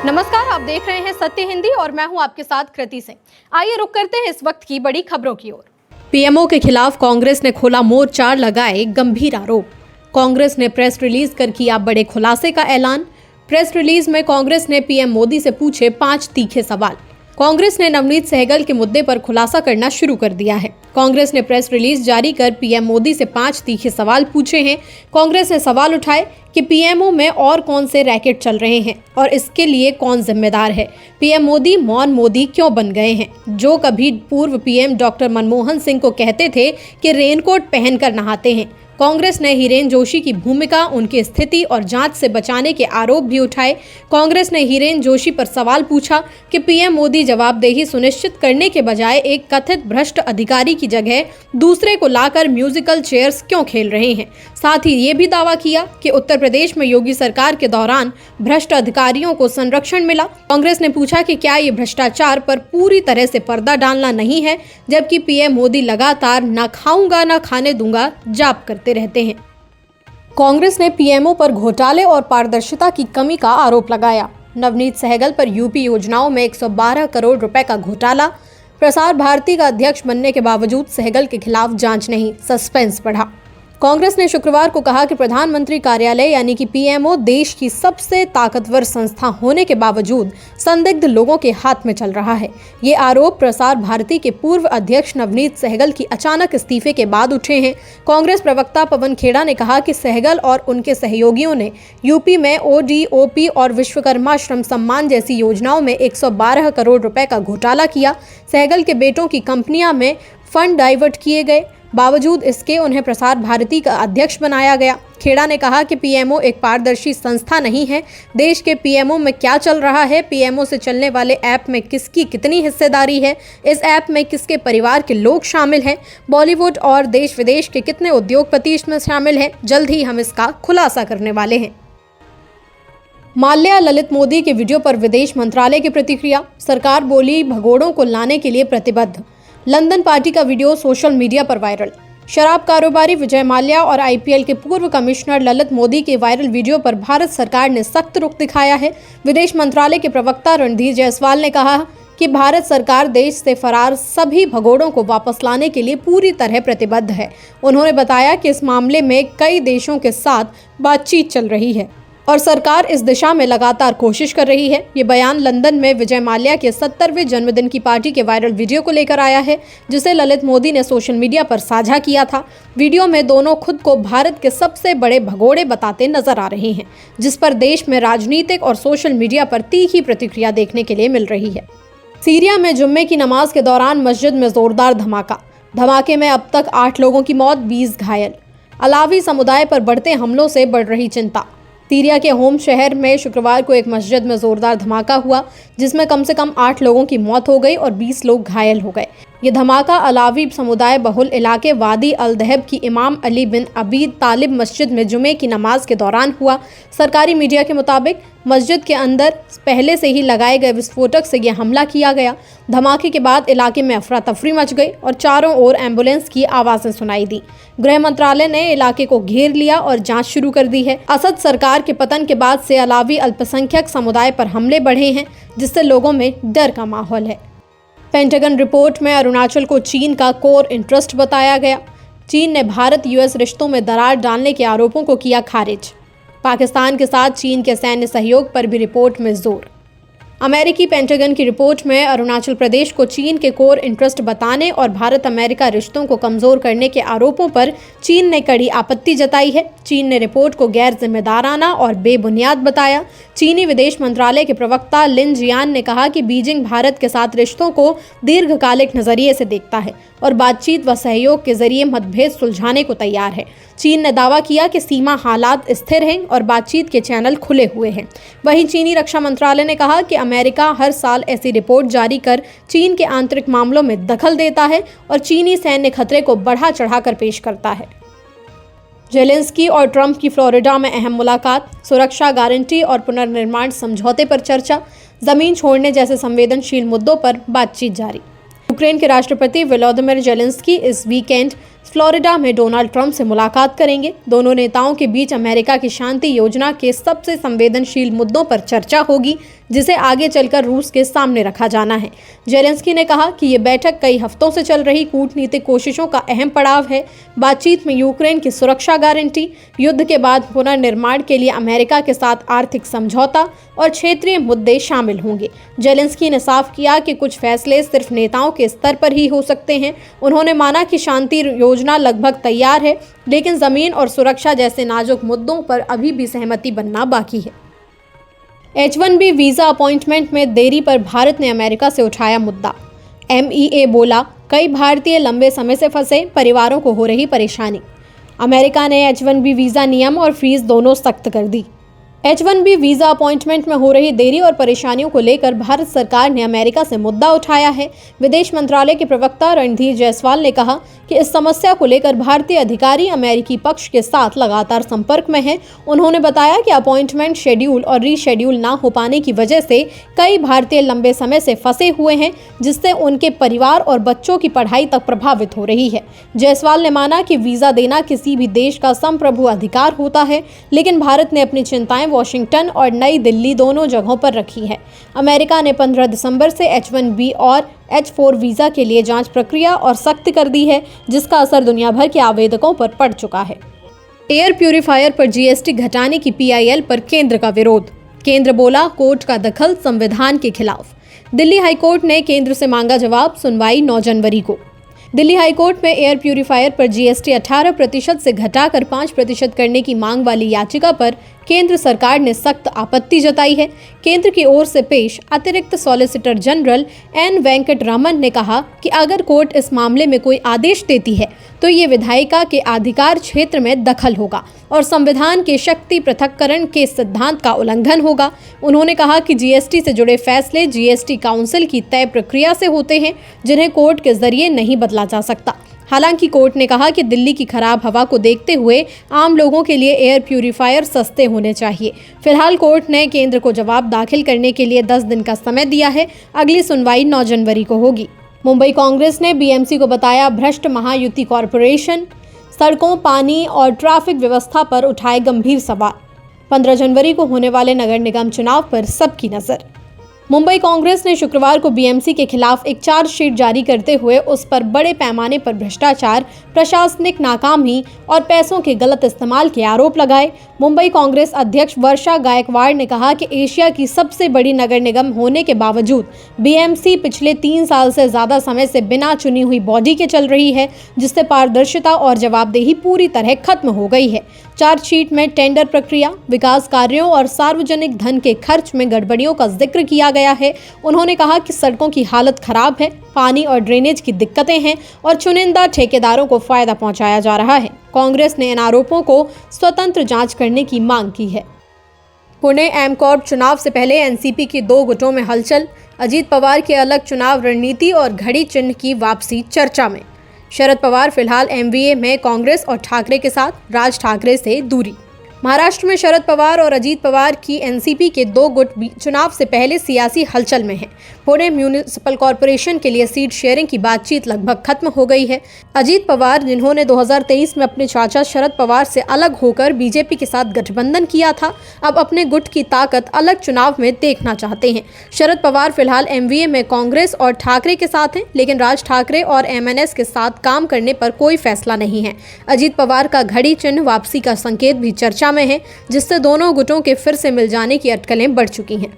नमस्कार, आप देख रहे हैं सत्य हिंदी और मैं हूं आपके साथ कृति सिंह। आइए रुक करते हैं इस वक्त की बड़ी खबरों की ओर। पीएमओ के खिलाफ कांग्रेस ने खोला मोर्चा, लगाए गंभीर आरोप। कांग्रेस ने प्रेस रिलीज कर किया बड़े खुलासे का ऐलान। प्रेस रिलीज में कांग्रेस ने पीएम मोदी से पूछे 5 तीखे सवाल। कांग्रेस ने नवनीत सहगल के मुद्दे पर खुलासा करना शुरू कर दिया है। कांग्रेस ने प्रेस रिलीज जारी कर पीएम मोदी से 5 तीखे सवाल पूछे हैं। कांग्रेस ने सवाल उठाए कि पीएमओ में और कौन से रैकेट चल रहे हैं और इसके लिए कौन जिम्मेदार है। पीएम मोदी मौन मोदी क्यों बन गए हैं, जो कभी पूर्व पीएम डॉक्टर मनमोहन सिंह को कहते थे कि रेनकोट पहनकर नहाते हैं। कांग्रेस ने हिरेन जोशी की भूमिका, उनकी स्थिति और जांच से बचाने के आरोप भी उठाए। कांग्रेस ने हिरेन जोशी पर सवाल पूछा कि पीएम मोदी जवाबदेही सुनिश्चित करने के बजाय एक कथित भ्रष्ट अधिकारी की जगह दूसरे को लाकर म्यूजिकल चेयर्स क्यों खेल रहे हैं। साथ ही ये भी दावा किया कि उत्तर प्रदेश में योगी सरकार के दौरान भ्रष्ट अधिकारियों को संरक्षण मिला। कांग्रेस ने पूछा कि क्या ये भ्रष्टाचार पर पूरी तरह से पर्दा डालना नहीं है, जबकि पीएम मोदी लगातार न खाऊंगा न खाने दूंगा जाप करते रहते हैं। कांग्रेस ने पीएमओ पर घोटाले और पारदर्शिता की कमी का आरोप लगाया। नवनीत सहगल पर यूपी योजनाओं में 112 करोड़ रुपए का घोटाला। प्रसार भारती का अध्यक्ष बनने के बावजूद सहगल के खिलाफ जांच नहीं, सस्पेंस बढ़ा। कांग्रेस ने शुक्रवार को कहा कि प्रधानमंत्री कार्यालय यानी कि पीएमओ देश की सबसे ताकतवर संस्था होने के बावजूद संदिग्ध लोगों के हाथ में चल रहा है। ये आरोप प्रसार भारती के पूर्व अध्यक्ष नवनीत सहगल की अचानक इस्तीफे के बाद उठे हैं। कांग्रेस प्रवक्ता पवन खेड़ा ने कहा कि सहगल और उनके सहयोगियों ने यूपी में ओडीओपी और विश्वकर्मा श्रम सम्मान जैसी योजनाओं में 112 करोड़ रुपए का घोटाला किया। सहगल के बेटों की कंपनियां में फंड डाइवर्ट किए गए, बावजूद इसके उन्हें प्रसार भारती का अध्यक्ष बनाया गया। खेड़ा ने कहा कि पीएमओ एक पारदर्शी संस्था नहीं है। देश के पीएमओ में क्या चल रहा है, पीएमओ से चलने वाले ऐप में किसकी कितनी हिस्सेदारी है, इस ऐप में किसके परिवार के लोग शामिल हैं, बॉलीवुड और देश विदेश के कितने उद्योगपति इसमें शामिल हैं। जल्द ही हम इसका खुलासा करने वाले हैं। माल्या ललित मोदी के वीडियो पर विदेश मंत्रालय की प्रतिक्रिया। सरकार बोली भगोड़ों को लाने के लिए प्रतिबद्ध। लंदन पार्टी का वीडियो सोशल मीडिया पर वायरल। शराब कारोबारी विजय माल्या और आईपीएल के पूर्व कमिश्नर ललित मोदी के वायरल वीडियो पर भारत सरकार ने सख्त रुख दिखाया है। विदेश मंत्रालय के प्रवक्ता रणधीर जायसवाल ने कहा कि भारत सरकार देश से फरार सभी भगोड़ों को वापस लाने के लिए पूरी तरह प्रतिबद्ध है। उन्होंने बताया कि इस मामले में कई देशों के साथ बातचीत चल रही है और सरकार इस दिशा में लगातार कोशिश कर रही है। ये बयान लंदन में विजय माल्या के 70वें जन्मदिन की पार्टी के वायरल वीडियो को लेकर आया है, जिसे ललित मोदी ने सोशल मीडिया पर साझा किया था। वीडियो में दोनों खुद को भारत के सबसे बड़े भगोड़े बताते नजर आ रहे हैं, जिस पर देश में राजनीतिक और सोशल मीडिया पर तीखी प्रतिक्रिया देखने के लिए मिल रही है। सीरिया में जुम्मे की नमाज के दौरान मस्जिद में जोरदार धमाका। धमाके में अब तक 8 लोगों की मौत, 20 घायल। अलावी समुदाय पर बढ़ते हमलों से बढ़ रही चिंता। सीरिया के होम शहर में शुक्रवार को एक मस्जिद में जोरदार धमाका हुआ, जिसमें कम से कम 8 लोगों की मौत हो गई और 20 लोग घायल हो गए। ये धमाका अलावी समुदाय बहुल इलाके वादी अल दहब की इमाम अली बिन अबी तालिब मस्जिद में जुमे की नमाज के दौरान हुआ। सरकारी मीडिया के मुताबिक मस्जिद के अंदर पहले से ही लगाए गए विस्फोटक से यह हमला किया गया। धमाके के बाद इलाके में अफरा तफरी मच गई और चारों ओर एम्बुलेंस की आवाज़ें सुनाई दी। गृह मंत्रालय ने इलाके को घेर लिया और जांच शुरू कर दी है। असद सरकार के पतन के बाद से अलावी अल्पसंख्यक समुदाय पर हमले बढ़े हैं, जिससे लोगों में डर का माहौल है। पेंटागन रिपोर्ट में अरुणाचल को चीन का कोर इंटरेस्ट बताया गया। चीन ने भारत यूएस रिश्तों में दरार डालने के आरोपों को किया खारिज। पाकिस्तान के साथ चीन के सैन्य सहयोग पर भी रिपोर्ट में जोर। अमेरिकी पेंटागन की रिपोर्ट में अरुणाचल प्रदेश को चीन के कोर इंटरेस्ट बताने और भारत अमेरिका रिश्तों को कमजोर करने के आरोपों पर चीन ने कड़ी आपत्ति जताई है। चीन ने रिपोर्ट को गैर जिम्मेदाराना और बेबुनियाद बताया। चीनी विदेश मंत्रालय के प्रवक्ता लिन जियान ने कहा कि बीजिंग भारत के साथ रिश्तों को दीर्घकालिक नजरिए से देखता है और बातचीत व सहयोग के जरिए मतभेद सुलझाने को तैयार है। चीन ने दावा किया कि सीमा हालात स्थिर हैं और बातचीत के चैनल खुले हुए हैं। वहीं चीनी रक्षा मंत्रालय ने कहा कि अमेरिका हर साल ऐसी रिपोर्ट जारी कर चीन के आंतरिक मामलों में दखल देता है और चीनी सैन्य खतरे को बढ़ा चढ़ाकर पेश करता है। जेलेंस्की और ट्रंप की फ्लोरिडा में अहम मुलाकात। सुरक्षा गारंटी और पुनर्निर्माण समझौते पर चर्चा। जमीन छोड़ने जैसे संवेदनशील मुद्दों पर बातचीत जारी। यूक्रेन के राष्ट्रपति वोलोदिमीर जेलेंस्की इस वीकेंड फ्लोरिडा में डोनाल्ड ट्रंप से मुलाकात करेंगे। दोनों नेताओं के बीच अमेरिका की शांति योजना के सबसे संवेदनशील मुद्दों पर चर्चा होगी। जिसे आगे चलकर रूस के सामने रखा जाना है। जेलेंस्की ने कहा कि ये बैठक कई हफ्तों से चल रही कूटनीतिक कोशिशों का अहम पड़ाव है। बातचीत में यूक्रेन की सुरक्षा गारंटी, युद्ध के बाद पुनर्निर्माण के लिए अमेरिका के साथ आर्थिक समझौता और क्षेत्रीय मुद्दे शामिल होंगे। जेलेंस्की ने साफ किया कि कुछ फैसले सिर्फ नेताओं के स्तर पर ही हो सकते हैं। उन्होंने माना कि शांति योजना लगभग तैयार है, लेकिन जमीन और सुरक्षा जैसे नाजुक मुद्दों पर अभी भी सहमति बनना बाकी है। H-1B वीजा अपॉइंटमेंट में देरी पर भारत ने अमेरिका से उठाया मुद्दा। MEA बोला, कई भारतीय लंबे समय से फंसे, परिवारों को हो रही परेशानी। अमेरिका ने H-1B वीजा नियम और फीस दोनों सख्त कर दी। H-1B वीजा अपॉइंटमेंट में हो रही देरी और परेशानियों को लेकर भारत सरकार ने अमेरिका से मुद्दा उठाया है। विदेश मंत्रालय के प्रवक्ता रणधीर जायसवाल ने कहा कि इस समस्या को लेकर भारतीय अधिकारी अमेरिकी पक्ष के साथ लगातार संपर्क में हैं। उन्होंने बताया कि अपॉइंटमेंट शेड्यूल और रीशेड्यूल ना हो पाने की वजह से कई भारतीय लंबे समय से फंसे हुए हैं, जिससे उनके परिवार और बच्चों की पढ़ाई तक प्रभावित हो रही है। जायसवाल ने माना कि वीजा देना किसी भी देश का संप्रभु अधिकार होता है, लेकिन भारत ने अपनी चिंताएं वॉशिंगटन और नई दिल्ली दोनों जगहों पर रखी है। अमेरिका ने 15 दिसंबर से H-1B और H-4 वीजा के लिए जांच प्रक्रिया और सख्त कर दी है, जिसका असर दुनिया भर के आवेदकों पर पड़ चुका है। एयर प्यूरिफायर पर GST घटाने की PIL पर केंद्र का विरोध। केंद्र बोला, कोर्ट का दखल संविधान के खिलाफ। दिल्ली हाईकोर्ट ने केंद्र से मांगा जवाब, सुनवाई 9 जनवरी को। दिल्ली हाईकोर्ट में एयर प्यूरिफायर पर GST 18% से घटाकर 5% करने की मांग वाली याचिका पर केंद्र सरकार ने सख्त आपत्ति जताई है। केंद्र की ओर से पेश अतिरिक्त सॉलिसिटर जनरल N वेंकटरमन ने कहा कि अगर कोर्ट इस मामले में कोई आदेश देती है तो ये विधायिका के अधिकार क्षेत्र में दखल होगा और संविधान के शक्ति पृथक्करण के सिद्धांत का उल्लंघन होगा। उन्होंने कहा कि GST से जुड़े फैसले GST काउंसिल की तय प्रक्रिया से होते हैं, जिन्हें कोर्ट के जरिए नहीं बदला जा सकता। हालांकि कोर्ट ने कहा कि दिल्ली की खराब हवा को देखते हुए आम लोगों के लिए एयर प्यूरिफायर सस्ते होने चाहिए। फिलहाल कोर्ट ने केंद्र को जवाब दाखिल करने के लिए 10 दिन का समय दिया है। अगली सुनवाई 9 जनवरी को होगी। मुंबई कांग्रेस ने BMC को बताया भ्रष्ट महायुति कॉरपोरेशन। सड़कों, पानी और ट्रैफिक व्यवस्था पर उठाए गंभीर सवाल। 15 जनवरी को होने वाले नगर निगम चुनाव पर सबकी नजर। मुंबई कांग्रेस ने शुक्रवार को BMC के खिलाफ एक चार्जशीट जारी करते हुए उस पर बड़े पैमाने पर भ्रष्टाचार, प्रशासनिक नाकामी और पैसों के गलत इस्तेमाल के आरोप लगाए। मुंबई कांग्रेस अध्यक्ष वर्षा गायकवाड़ ने कहा कि एशिया की सबसे बड़ी नगर निगम होने के बावजूद BMC पिछले 3 साल से ज्यादा समय से बिना चुनी हुई बॉडी के चल रही है, जिससे पारदर्शिता और जवाबदेही पूरी तरह खत्म हो गई है। चार्जशीट में टेंडर प्रक्रिया, विकास कार्यों और सार्वजनिक धन के खर्च में गड़बड़ियों का जिक्र किया गया है। उन्होंने कहा कि सड़कों की हालत खराब है, पानी और ड्रेनेज की दिक्कतें हैं और चुनिंदा ठेकेदारों को फायदा पहुंचाया जा रहा है। कांग्रेस ने इन आरोपों को स्वतंत्र जांच करने की मांग की है। पुणे एमकॉर्प चुनाव से पहले NCP की 2 गुटों में हलचल। अजीत पवार की अलग चुनाव रणनीति और घड़ी चिन्ह की वापसी चर्चा में। शरद पवार फिलहाल MVA में कांग्रेस और ठाकरे के साथ, राज ठाकरे से दूरी। महाराष्ट्र में शरद पवार और अजीत पवार की NCP के 2 गुट चुनाव से पहले सियासी हलचल में हैं। पुणे म्यूनिसिपल कॉरपोरेशन के लिए सीट शेयरिंग की बातचीत लगभग खत्म हो गई है। अजीत पवार, जिन्होंने 2023 में अपने चाचा शरद पवार से अलग होकर BJP के साथ गठबंधन किया था, अब अपने गुट की ताकत अलग चुनाव में देखना चाहते हैं। शरद पवार फिलहाल MVA में कांग्रेस और ठाकरे के साथ हैं, लेकिन राज ठाकरे और MNS के साथ काम करने पर कोई फैसला नहीं है। अजीत पवार का घड़ी चिन्ह वापसी का संकेत भी चर्चा में है, जिससे दोनों गुटों के फिर से मिल जाने की अटकलें बढ़ चुकी हैं।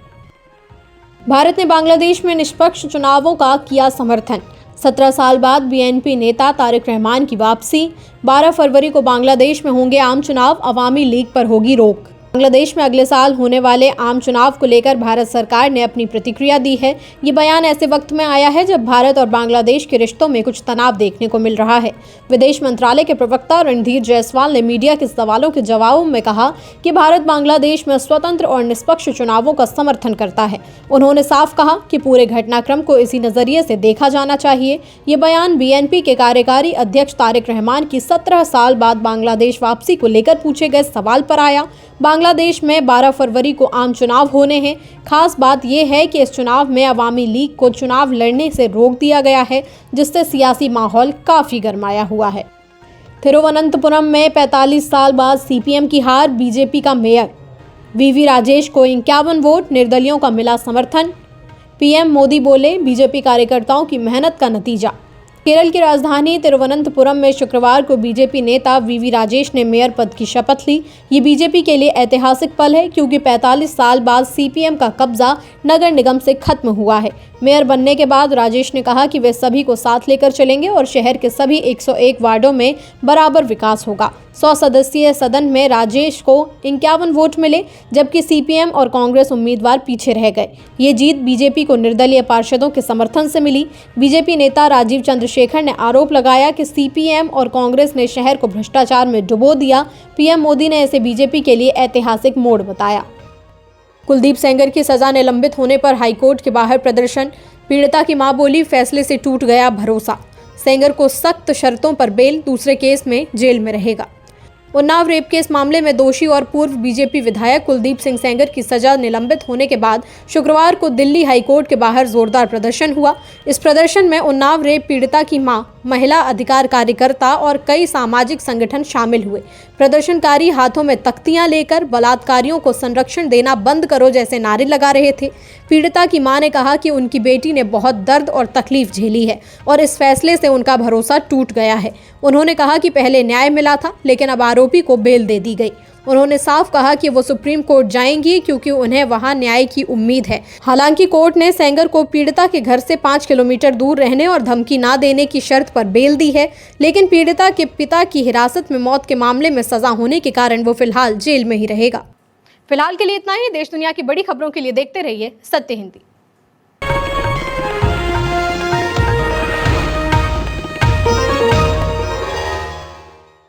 भारत ने बांग्लादेश में निष्पक्ष चुनावों का किया समर्थन। 17 साल बाद BNP नेता तारिक रहमान की वापसी। 12 फरवरी को बांग्लादेश में होंगे आम चुनाव, अवामी लीग पर होगी रोक। बांग्लादेश में अगले साल होने वाले आम चुनाव को लेकर भारत सरकार ने अपनी प्रतिक्रिया दी है। ये बयान ऐसे वक्त में आया है जब भारत और बांग्लादेश के रिश्तों में कुछ तनाव देखने को मिल रहा है। विदेश मंत्रालय के प्रवक्ता रणधीर जायसवाल ने मीडिया के सवालों के जवाब में कहा कि भारत बांग्लादेश में स्वतंत्र और निष्पक्ष चुनावों का समर्थन करता है। उन्होंने साफ कहा कि पूरे घटनाक्रम को इसी नजरिए से देखा जाना चाहिए। ये बयान BNP के कार्यकारी अध्यक्ष तारिक रहमान की 17 साल बाद बांग्लादेश वापसी को लेकर पूछे गए सवाल पर आया। बांग्लादेश में 12 फरवरी को आम चुनाव होने हैं। खास बात यह है कि इस चुनाव में अवामी लीग को चुनाव लड़ने से रोक दिया गया है, जिससे सियासी माहौल काफी गरमाया हुआ है। तिरुवनंतपुरम में 45 साल बाद CPM की हार, BJP का मेयर। वीवी राजेश को 51 वोट, निर्दलियों का मिला समर्थन। पीएम मोदी बोले, बीजेपी कार्यकर्ताओं की मेहनत का नतीजा। केरल की राजधानी तिरुवनंतपुरम में शुक्रवार को बीजेपी नेता वीवी राजेश ने मेयर पद की शपथ ली। ये बीजेपी के लिए ऐतिहासिक पल है क्योंकि 45 साल बाद सीपीएम का कब्जा नगर निगम से खत्म हुआ है। मेयर बनने के बाद राजेश ने कहा कि वे सभी को साथ लेकर चलेंगे और शहर के सभी 101 वार्डों में बराबर विकास होगा। 100 सदस्यीय सदन में राजेश को 51 वोट मिले, जबकि सीपीएम और कांग्रेस उम्मीदवार पीछे रह गए। ये जीत बीजेपी को निर्दलीय पार्षदों के समर्थन से मिली। बीजेपी नेता राजीव चंद्रशेखर ने आरोप लगाया कि सीपीएम और कांग्रेस ने शहर को भ्रष्टाचार में डुबो दिया। पीएम मोदी ने इसे बीजेपी के लिए ऐतिहासिक मोड़ बताया। कुलदीप सेंगर की सजा निलंबित होने पर हाईकोर्ट के बाहर प्रदर्शन। पीड़िता की मां बोली, फैसले से टूट गया भरोसा। सेंगर को सख्त शर्तों पर बेल, दूसरे केस में जेल में रहेगा। उन्नाव रेप केस मामले में दोषी और पूर्व बीजेपी विधायक कुलदीप सिंह सेंगर की सजा निलंबित होने के बाद शुक्रवार को दिल्ली हाईकोर्ट के बाहर जोरदार प्रदर्शन हुआ। इस प्रदर्शन में उन्नाव रेप पीड़िता की मां, महिला अधिकार कार्यकर्ता और कई सामाजिक संगठन शामिल हुए। प्रदर्शनकारी हाथों में तख्तियां लेकर बलात्कारियों को संरक्षण देना बंद करो जैसे नारे लगा रहे थे। पीड़िता की मां ने कहा कि उनकी बेटी ने बहुत दर्द और तकलीफ झेली है और इस फैसले से उनका भरोसा टूट गया है। उन्होंने कहा कि पहले न्याय मिला था, लेकिन अब आरोपी को बेल दे दी गई। उन्होंने साफ कहा कि वो सुप्रीम कोर्ट जाएंगी क्योंकि उन्हें वहां न्याय की उम्मीद है। हालांकि कोर्ट ने सेंगर को पीड़िता के घर से 5 किलोमीटर दूर रहने और धमकी ना देने की शर्त पर बेल दी है, लेकिन पीड़िता के पिता की हिरासत में मौत के मामले में सजा होने के कारण वो फिलहाल जेल में ही रहेगा। फिलहाल के लिए इतना ही। देश दुनिया की बड़ी खबरों के लिए देखते रहिए सत्य हिंदी।